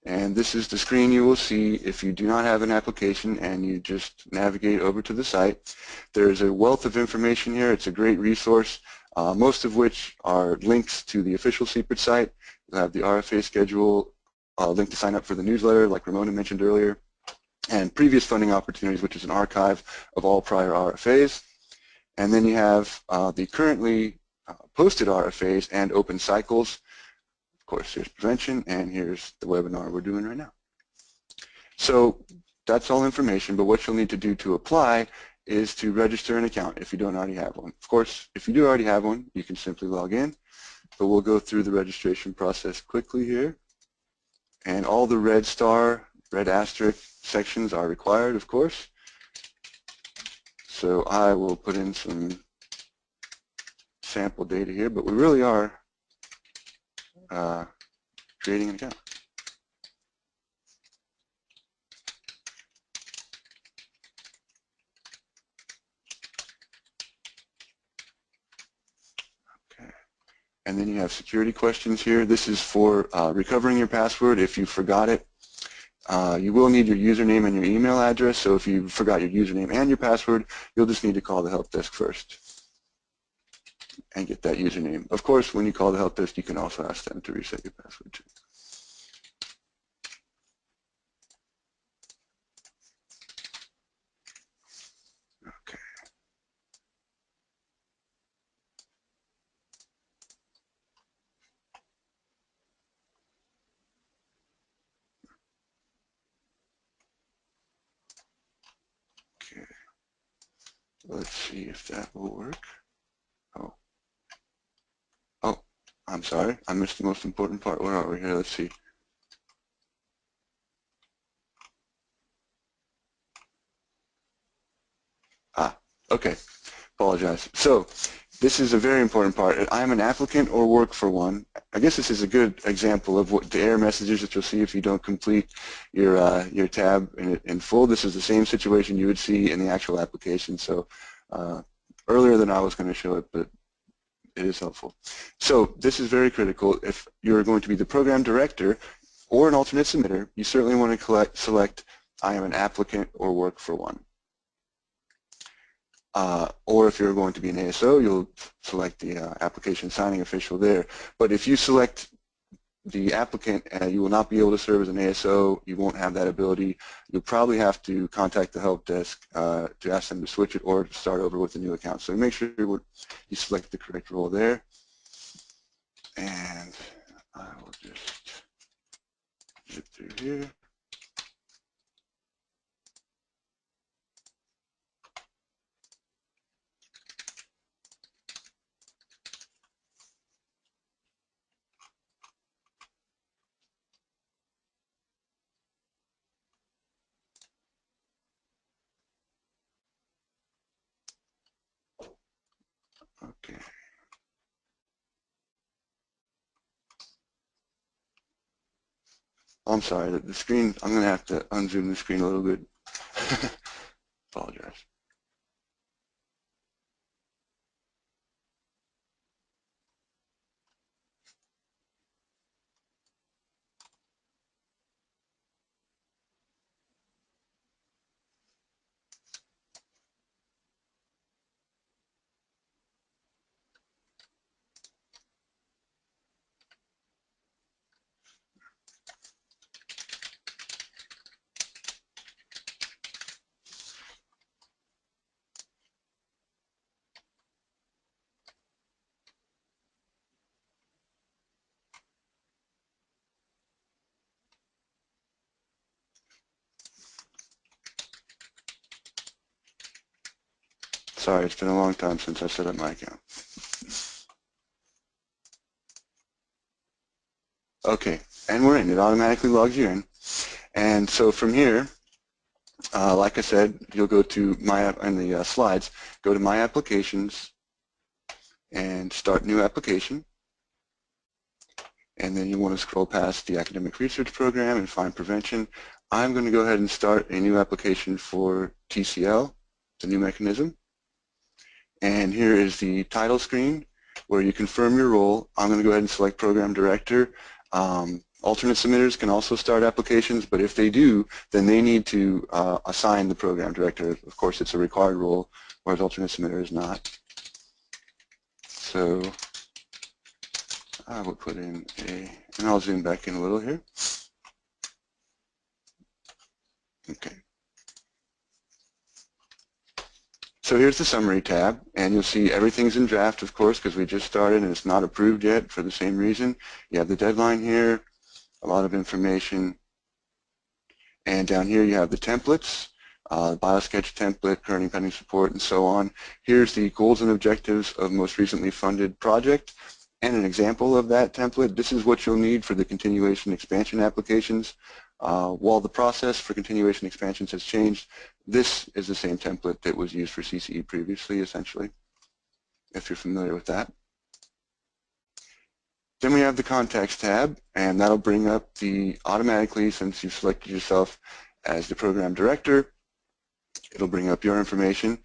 And this is the screen you will see if you do not have an application and you just navigate over to the site. There's a wealth of information here. It's a great resource, most of which are links to the official CPRIT site. You have the RFA schedule, link to sign up for the newsletter like Ramona mentioned earlier, and previous funding opportunities, which is an archive of all prior RFAs. And then you have the currently posted RFAs and open cycles. Of course, here's prevention, and here's the webinar we're doing right now. So that's all information, but what you'll need to do to apply is to register an account if you don't already have one. Of course, if you do already have one, you can simply log in, but we'll go through the registration process quickly here. And all the red star, red asterisk sections are required, of course. So I will put in some sample data here, but we really are creating an account. Okay. And then you have security questions here. This is for recovering your password if you forgot it. You will need your username and your email address, so if you forgot your username and your password, you'll just need to call the help desk first and get that username. Of course, when you call the help desk, you can also ask them to reset your password too. Okay. Okay. Let's see if that will work. Oh, I'm sorry. I missed the most important part. Where are we here? Let's see. Okay. Apologize. So this is a very important part. I'm an applicant or work for one. I guess this is a good example of what the error messages that you'll see if you don't complete your tab in full. This is the same situation you would see in the actual application. So earlier than I was going to show it, but it is helpful. So this is very critical. If you're going to be the program director or an alternate submitter, you certainly want to select I am an applicant or work for one. Or if you're going to be an ASO, you'll select the application signing official there. But if you select the applicant, you will not be able to serve as an ASO. You won't have that ability. You'll probably have to contact the help desk to ask them to switch it or to start over with a new account. So make sure you select the correct role there. And I will just zip through here. Okay. I'm sorry, the screen, I'm going to have to unzoom the screen a little bit. Apologize. Sorry, it's been a long time since I set up my account. Okay, and we're in. It automatically logs you in. And so from here, like I said, you'll go to my, in the slides, go to My Applications and Start New Application. And then you want to scroll past the Academic Research Program and find Prevention. I'm going to go ahead and start a new application for TCL, the new mechanism. And here is the title screen where you confirm your role. I'm going to go ahead and select Program Director. Alternate submitters can also start applications, but if they do, then they need to assign the Program Director. Of course, it's a required role, whereas alternate submitter is not. So I will put in a, and I'll zoom back in a little here. Okay. So here's the Summary tab, and you'll see everything's in draft, of course, because we just started and it's not approved yet for the same reason. You have the deadline here, a lot of information, and down here you have the templates, BioSketch template, current and pending support, and so on. Here's the goals and objectives of most recently funded project, and an example of that template. This is what you'll need for the continuation expansion applications. While the process for continuation expansions has changed, this is the same template that was used for CCE previously, essentially, if you're familiar with that. Then we have the Contacts tab, and that'll bring up the, automatically, since you've selected yourself as the Program Director, it'll bring up your information.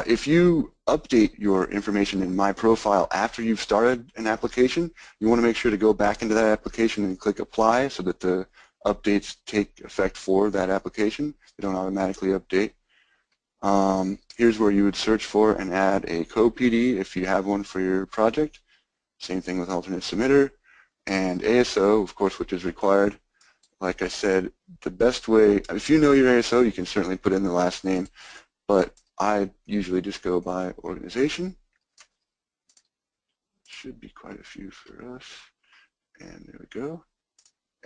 If you update your information in My Profile after you've started an application, you want to make sure to go back into that application and click Apply so that the updates take effect for that application. They don't automatically update. Here's where you would search for and add a co-PD if you have one for your project. Same thing with alternate submitter. And ASO, of course, which is required. Like I said, the best way, if you know your ASO, you can certainly put in the last name, but I usually just go by organization. Should be quite a few for us. And there we go.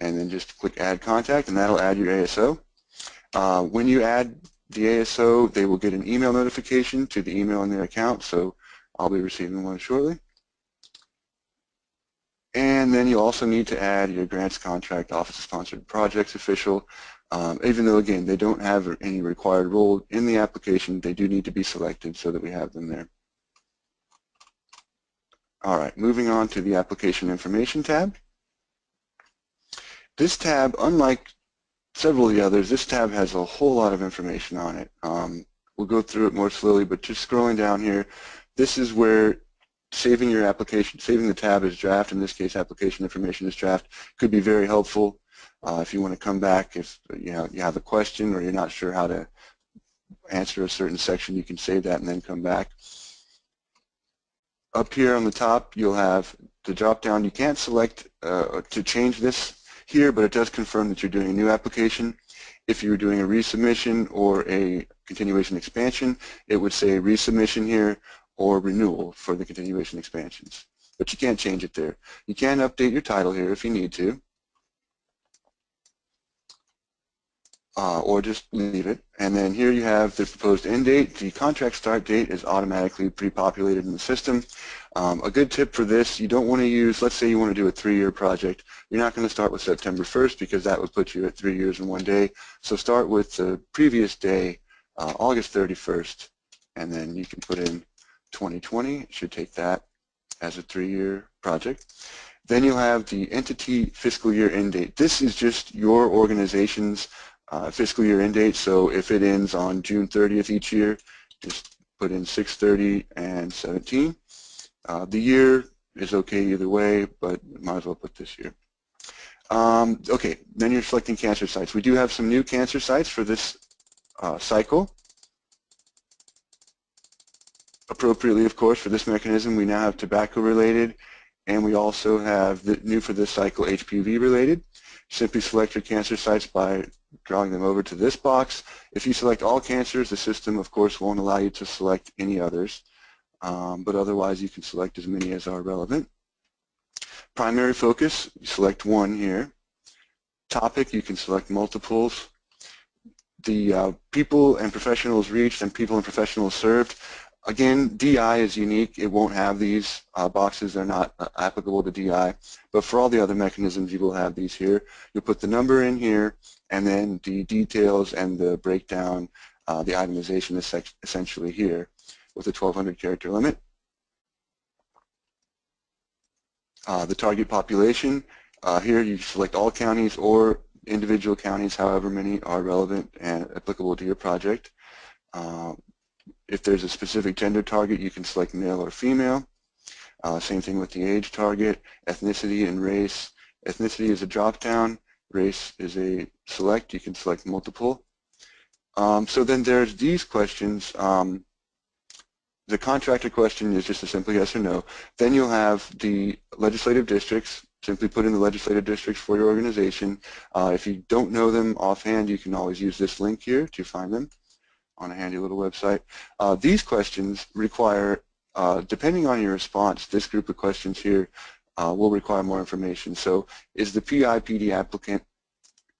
And then just click Add Contact, and that'll add your ASO. When you add the ASO, they will get an email notification to the email in their account, so I'll be receiving one shortly. And then you also need to add your grants contract, Office of Sponsored Projects official. Even though, again, they don't have any required role in the application, they do need to be selected so that we have them there. All right, moving on to the Application Information tab. This tab, unlike several of the others, this tab has a whole lot of information on it. We'll go through it more slowly, but just scrolling down here, this is where saving your application, saving the tab as draft, in this case application information as draft, could be very helpful if you want to come back, if you have a question or you're not sure how to answer a certain section, you can save that and then come back. Up here on the top you'll have the drop down. You can't select to change this here, but it does confirm that you're doing a new application. If you were doing a resubmission or a continuation expansion, it would say resubmission here or renewal for the continuation expansions. But you can't change it there. You can update your title here if you need to, or just leave it. And then here you have the proposed end date. The contract start date is automatically pre-populated in the system. A good tip for this, you don't want to use, let's say you want to do a 3-year project. You're not going to start with September 1st because that would put you at 3 years and 1 day. So start with the previous day, August 31st, and then you can put in 2020. It should take that as a 3-year project. Then you'll have the entity fiscal year end date. This is just your organization's fiscal year end date, so if it ends on June 30th each year, just put in 6/30 and 17. The year is okay either way, but might as well put this year. Okay, then you're selecting cancer sites. We do have some new cancer sites for this cycle. Appropriately, of course, for this mechanism, we now have tobacco-related, and we also have the new for this cycle HPV-related. Simply select your cancer sites by drawing them over to this box. If you select all cancers, the system, of course, won't allow you to select any others, but otherwise you can select as many as are relevant. Primary focus, you select one here. Topic, you can select multiples. The people and professionals reached and people and professionals served. Again, DI is unique. It won't have these boxes. They're not applicable to DI. But for all the other mechanisms, you will have these here. You'll put the number in here, and then the details and the breakdown, the itemization is essentially here with a 1,200 character limit. The target population, here you select all counties or individual counties, however many are relevant and applicable to your project. If there's a specific gender target, you can select male or female. Same thing with the age target, ethnicity and race. Ethnicity is a drop-down, race is a select, you can select multiple. So then there's these questions. The contractor question is just a simple yes or no. Then you'll have the legislative districts. Simply put in the legislative districts for your organization. If you don't know them offhand, you can always use this link here to find them on a handy little website. These questions require, depending on your response, this group of questions here will require more information. So is the PIPD applicant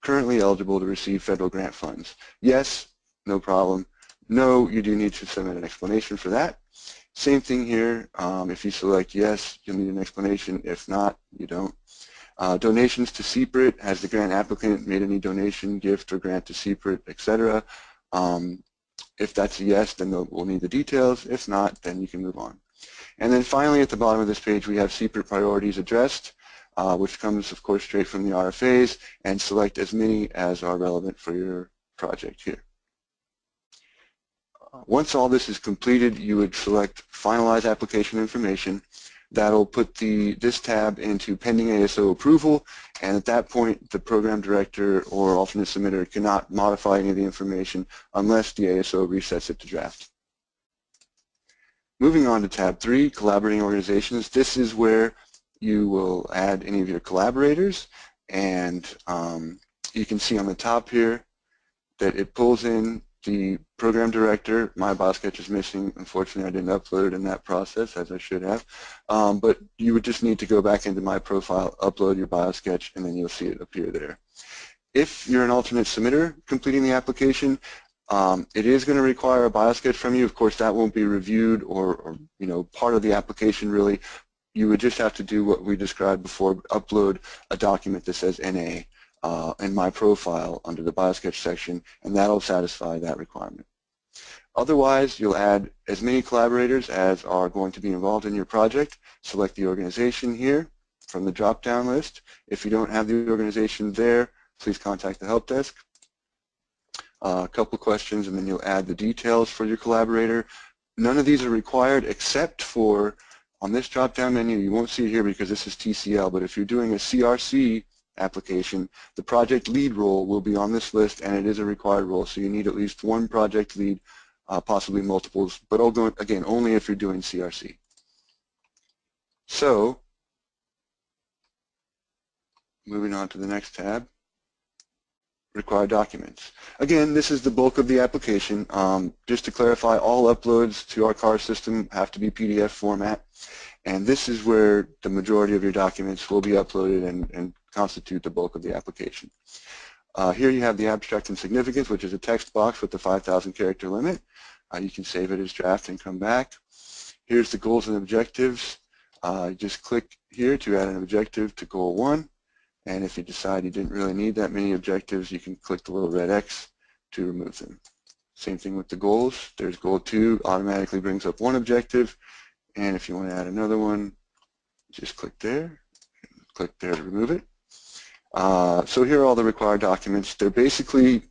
currently eligible to receive federal grant funds? Yes, no problem. No, you do need to submit an explanation for that. Same thing here. If you select yes, you'll need an explanation. If not, you don't. Donations to CPRIT. Has the grant applicant made any donation, gift, or grant to CPRIT, etc.? If that's a yes, then we'll need the details. If not, then you can move on. And then finally, at the bottom of this page, we have CPRIT priorities addressed, which comes, of course, straight from the RFAs, and select as many as are relevant for your project here. Once all this is completed, you would select Finalize Application Information. That'll put this tab into pending ASO approval, and at that point the program director or alternate submitter cannot modify any of the information unless the ASO resets it to draft. Moving on to tab 3, Collaborating Organizations. This is where you will add any of your collaborators, and you can see on the top here that it pulls in the program director. My BioSketch is missing. Unfortunately, I didn't upload it in that process, as I should have. But you would just need to go back into my profile, upload your BioSketch, and then you'll see it appear there. If you're an alternate submitter completing the application, it is going to require a BioSketch from you. Of course, that won't be reviewed or part of the application really. You would just have to do what we described before, upload a document that says NA. In my profile under the BioSketch section, and that'll satisfy that requirement. Otherwise, you'll add as many collaborators as are going to be involved in your project. Select the organization here from the drop-down list. If you don't have the organization there, please contact the help desk. A couple questions, and then you'll add the details for your collaborator. None of these are required except for, on this drop-down menu, you won't see it here because this is TCL, but if you're doing a CRC application, the project lead role will be on this list, and it is a required role, so you need at least one project lead, possibly multiples, but again, only if you're doing CRC. So, moving on to the next tab, required documents. Again, this is the bulk of the application. Just to clarify, all uploads to our CAR system have to be PDF format, and this is where the majority of your documents will be uploaded and constitute the bulk of the application. Here you have the abstract and significance, which is a text box with the 5,000 character limit. You can save it as draft and come back. Here's the goals and objectives. Just click here to add an objective to goal 1, and if you decide you didn't really need that many objectives, you can click the little red X to remove them. Same thing with the goals. There's goal 2, automatically brings up one objective, and if you want to add another one, just click there, click there to remove it. So here are all the required documents. They're basically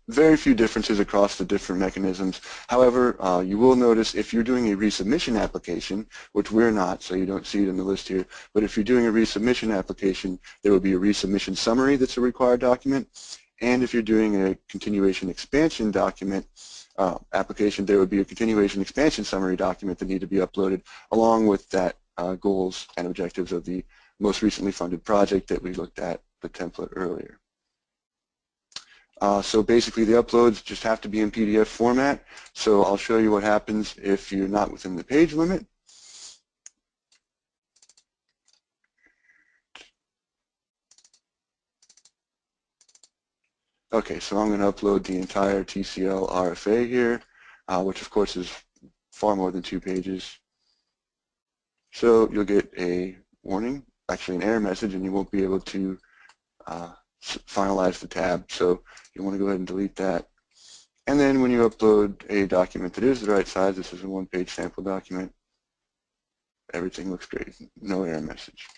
very few differences across the different mechanisms. However, you will notice if you're doing a resubmission application, which we're not, so you don't see it in the list here, but if you're doing a resubmission application, there will be a resubmission summary that's a required document. And if you're doing a continuation expansion document application, there would be a continuation expansion summary document that need to be uploaded along with that goals and objectives of the most recently funded project that we looked at the template earlier. So basically the uploads just have to be in PDF format. So I'll show you what happens if you're not within the page limit. Okay, so I'm going to upload the entire TCL RFA here, which of course is far more than 2 pages. So you'll get a warning, actually an error message, and you won't be able to finalize the tab. So you want to go ahead and delete that. And then when you upload a document that is the right size, this is a 1-page sample document, everything looks great, no error message.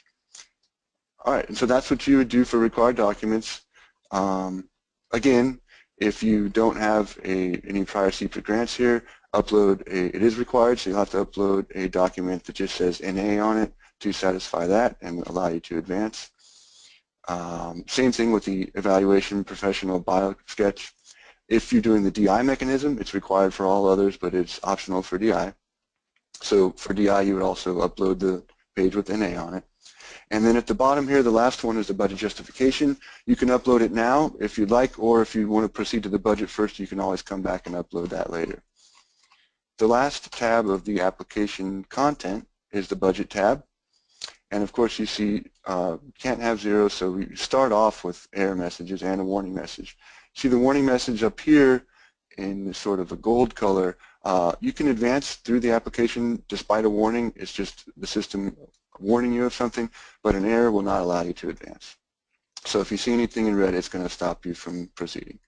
All right, and so that's what you would do for required documents. Again, if you don't have any prior CPRIT grants here, it is required, so you'll have to upload a document that just says NA on it to satisfy that and allow you to advance. Same thing with the evaluation professional bio sketch. If you're doing the DI mechanism, it's required for all others, but it's optional for DI. So for DI, you would also upload the page with NA on it. And then at the bottom here, the last one is the budget justification. You can upload it now if you'd like, or if you want to proceed to the budget first, you can always come back and upload that later. The last tab of the application content is the budget tab. And of course you see can't have zero, so we start off with error messages and a warning message. See the warning message up here in sort of a gold color. You can advance through the application despite a warning. It's just the system warning you of something, but an error will not allow you to advance. So if you see anything in red, it's going to stop you from proceeding.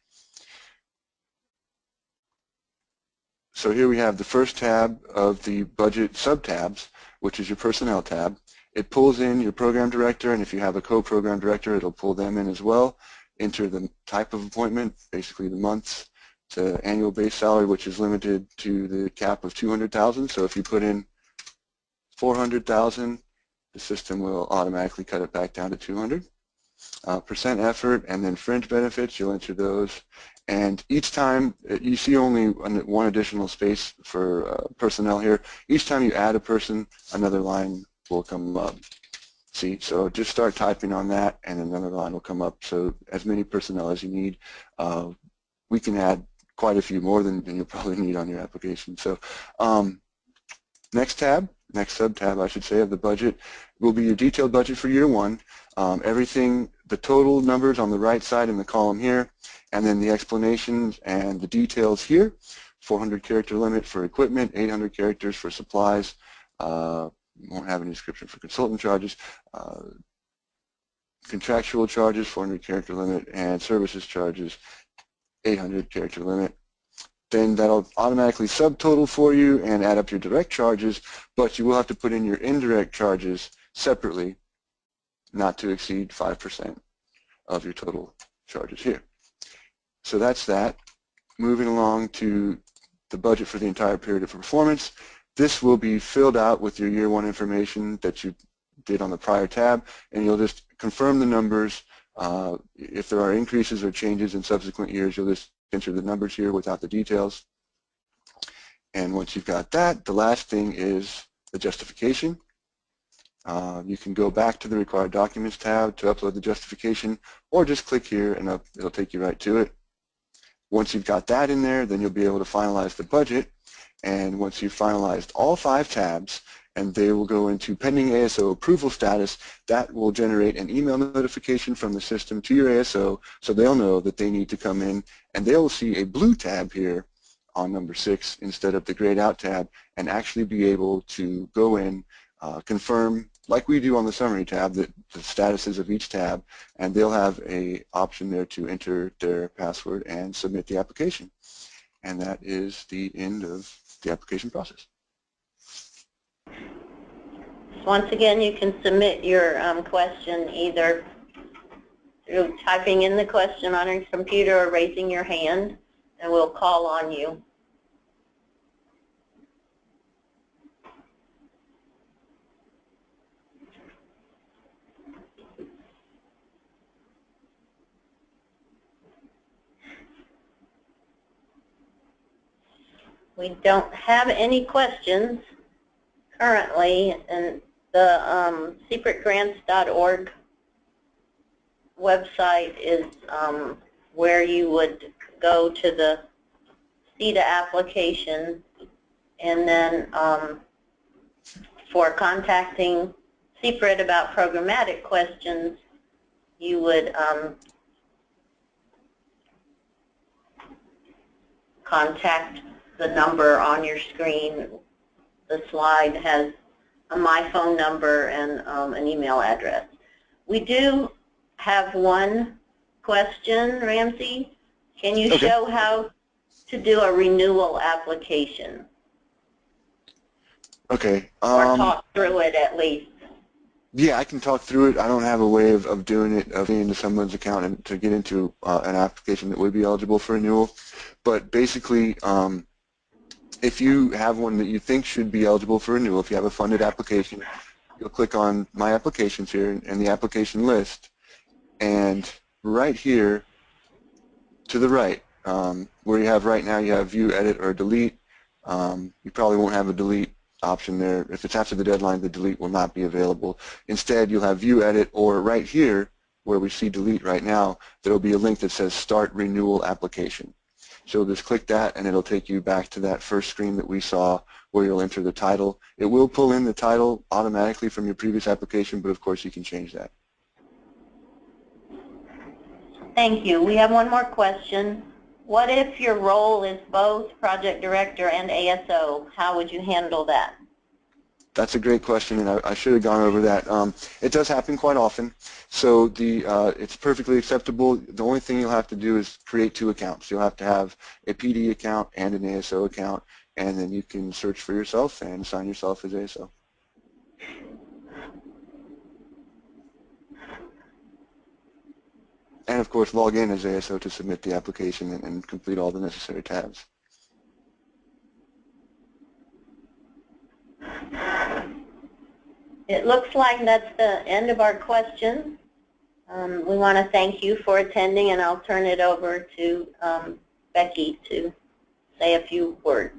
So here we have the first tab of the budget sub-tabs, which is your personnel tab. It pulls in your program director, and if you have a co-program director, it'll pull them in as well. Enter the type of appointment, basically the months, the annual base salary, which is limited to the cap of 200,000. So if you put in 400,000, the system will automatically cut it back down to 200. Percent effort, and then fringe benefits, you'll enter those. And each time, you see only one additional space for personnel here. Each time you add a person, another line will come up. See, so just start typing on that and another line will come up. So as many personnel as you need. We can add quite a few more than you'll probably need on your application. So next sub-tab, I should say, of the budget will be your detailed budget for year one. Everything, the total numbers on the right side in the column here, and then the explanations and the details here. 400 character limit for equipment, 800 characters for supplies. Won't have any description for consultant charges. Contractual charges, 400 character limit, and services charges, 800 character limit. Then that'll automatically subtotal for you and add up your direct charges, but you will have to put in your indirect charges separately, not to exceed 5% of your total charges here. So that's that. Moving along to the budget for the entire period of performance. This will be filled out with your year one information that you did on the prior tab, and you'll just confirm the numbers. If there are increases or changes in subsequent years, you'll just enter the numbers here without the details. And once you've got that, the last thing is the justification. You can go back to the required documents tab to upload the justification, or just click here and it'll take you right to it. Once you've got that in there, then you'll be able to finalize the budget. And once you've finalized all 5 tabs, and they will go into pending ASO approval status, that will generate an email notification from the system to your ASO, so they'll know that they need to come in, and they'll see a blue tab here on number 6 instead of the grayed out tab, and actually be able to go in, confirm, like we do on the summary tab, that the statuses of each tab, and they'll have an option there to enter their password and submit the application. And that is the end of the application process. Once again, you can submit your question either through typing in the question on your computer or raising your hand, and we'll call on you. We don't have any questions currently, and the CPRITgrants.org website is where you would go to the CETA application, and then for contacting CPRIT about programmatic questions, you would contact the number on your screen. The slide has my phone number and an email address. We do have one question, Ramsey. Can you show how to do a renewal application? Okay. Or talk through it at least. Yeah, I can talk through it. I don't have a way of doing it, of getting into someone's account and to get into an application that would be eligible for renewal. But basically, if you have one that you think should be eligible for renewal, if you have a funded application, you'll click on My Applications here in the application list, and right here to the right, where you have right now, you have View, Edit, or Delete. You probably won't have a delete option there. If it's after the deadline, the delete will not be available. Instead, you'll have View, Edit, or right here, where we see Delete right now, there will be a link that says Start Renewal Application. So just click that, and it'll take you back to that first screen that we saw where you'll enter the title. It will pull in the title automatically from your previous application, but of course you can change that. Thank you. We have one more question. What if your role is both project director and ASO? How would you handle that? That's a great question, and I should have gone over that. It does happen quite often, so it's perfectly acceptable. The only thing you'll have to do is create 2 accounts. You'll have to have a PD account and an ASO account, and then you can search for yourself and assign yourself as ASO. And of course, log in as ASO to submit the application and complete all the necessary tabs. It looks like that's the end of our questions. We want to thank you for attending, and I'll turn it over to Becky to say a few words.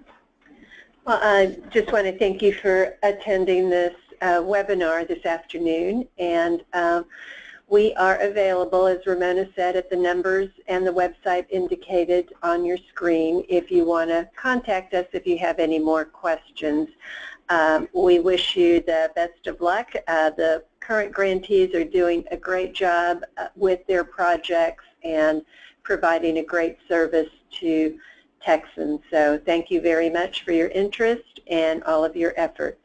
Well, I just want to thank you for attending this webinar this afternoon, and we are available, as Ramona said, at the numbers and the website indicated on your screen if you want to contact us if you have any more questions. We wish you the best of luck. The current grantees are doing a great job with their projects and providing a great service to Texans. So thank you very much for your interest and all of your efforts.